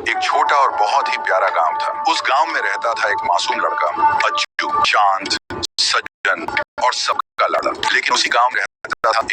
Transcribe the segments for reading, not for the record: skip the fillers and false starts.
एक छोटा और बहुत ही प्यारा गांव था। उस गांव में रहता था एक मासूम लड़का, अज्जू, शांत, सज्जन और सबका लाडला। लेकिन उसी गांव में रहता था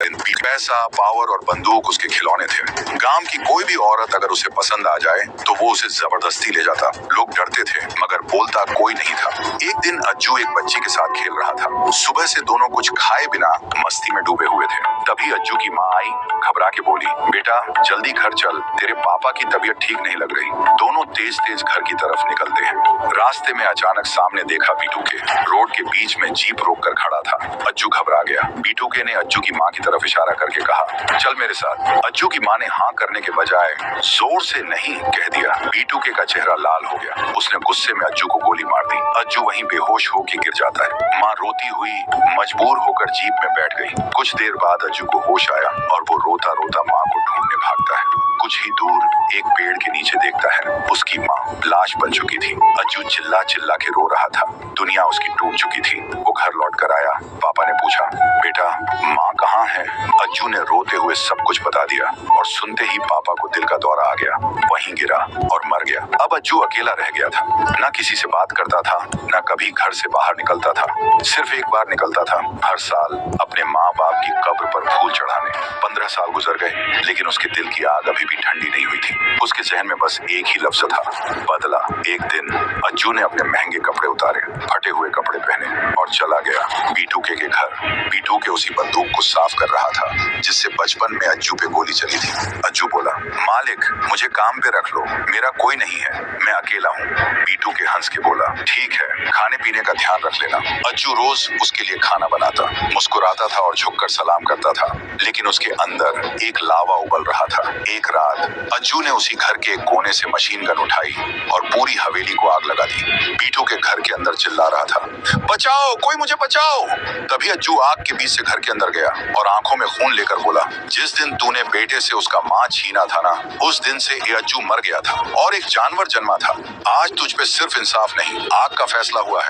एक पैसा, पावर और बंदूक उसके खिलौने थे। गांव की कोई भी औरत अगर उसे पसंद आ जाए तो वो उसे जबरदस्ती ले जाता। लोग डरते थे मगर बोलता कोई नहीं था। एक दिन अज्जू एक बच्ची के साथ खेल रहा था। सुबह से दोनों कुछ खाए बिना मस्ती में डूबे हुए थे। तभी अज्जू की माँ आई, घबरा के बोली, बेटा जल्दी घर चल, तेरे पापा की तबीयत ठीक नहीं लग रही। दोनों तेज तेज घर की तरफ निकलते हैं। रास्ते में अचानक सामने देखा बीटू के। रोड के बीच में जीप रोक कर खड़ा था। अज्जू घबरा गया। बीटू के ने अज्जू की माँ की तरफ इशारा करके कहा, चल मेरे साथ। अज्जू की माँ ने हाँ करने के बजाय जोर से नहीं कह दिया। बीटू के का चेहरा लाल हो गया। उसने गुस्से में अज्जू को गोली मार दी। अज्जू वहीं बेहोश होकर गिर जाता है। माँ रोती हुई मजबूर होकर जीप में बैठ गई। कुछ देर बाद अज्जू को होश आया और वो रोता रोता माँ को ढूंढने भागता है। कुछ ही दूर एक पेड़ के नीचे देखता है, उसकी माँ लाश बन चुकी थी। अज्जू चिल्ला चिल्ला के रो रहा था। दुनिया उसकी टूट चुकी थी। वो घर लौट कर आया। पापा ने पूछा, बेटा माँ कहाँ है? अज्जू ने रोते हुए सब कुछ बता दिया और सुनते ही पापा को दिल का दौरा आ गया। वहीं गिरा और मर गया। अब अज्जू अकेला रह गया था। ना किसी से बात करता था, ना कभी घर से बाहर निकलता था। सिर्फ एक बार निकलता था, हर साल अपने माँ बाप की कब्र पर फूल चढ़ाने। 15 साल गुजर गए लेकिन उसके दिल की आग अभी भी ठंडी नहीं हुई थी। उसके जहन में बस एक ही लफ्ज था, बदला। एक दिन अज्जू ने अपने महंगे कपड़े उतारे, फटे हुए कपड़े पहने और चला गया बीटू के घर। बीटू के उसी बंदूक को साफ कर रहा था जिससे बचपन में अज्जू पे गोली चली थी। अज्जू बोला, मालिक मुझे काम पे रख लो, मेरा कोई नहीं है, मैं अकेला हूँ। बीटू के हंस के बोला, ठीक है, खाने पीने का ध्यान रख लेना। अज्जू रोज उसके लिए खाना बनाता, मुस्कुराता था और झुककर सलाम करता था। लेकिन उसके अंदर एक लावा उबल रहा था। एक रात अज्जू ने उसी घर के एक कोने से मशीन गन उठाई और पूरी हवेली को आग लगा दी। बीटू के घर के अंदर चिल्ला रहा था, बचाओ, कोई मुझे बचाओ। तभी अज्जू आग के बीच से घर के अंदर गया और आंखों में खून लेकर बोला, जिस दिन तूने बेटे से उसका माँ छीना था ना, उस दिन से ये अज्जू मर गया था और एक जानवर जन्मा था। आज तुझ पे सिर्फ इंसाफ नहीं, आग का फैसला हुआ है।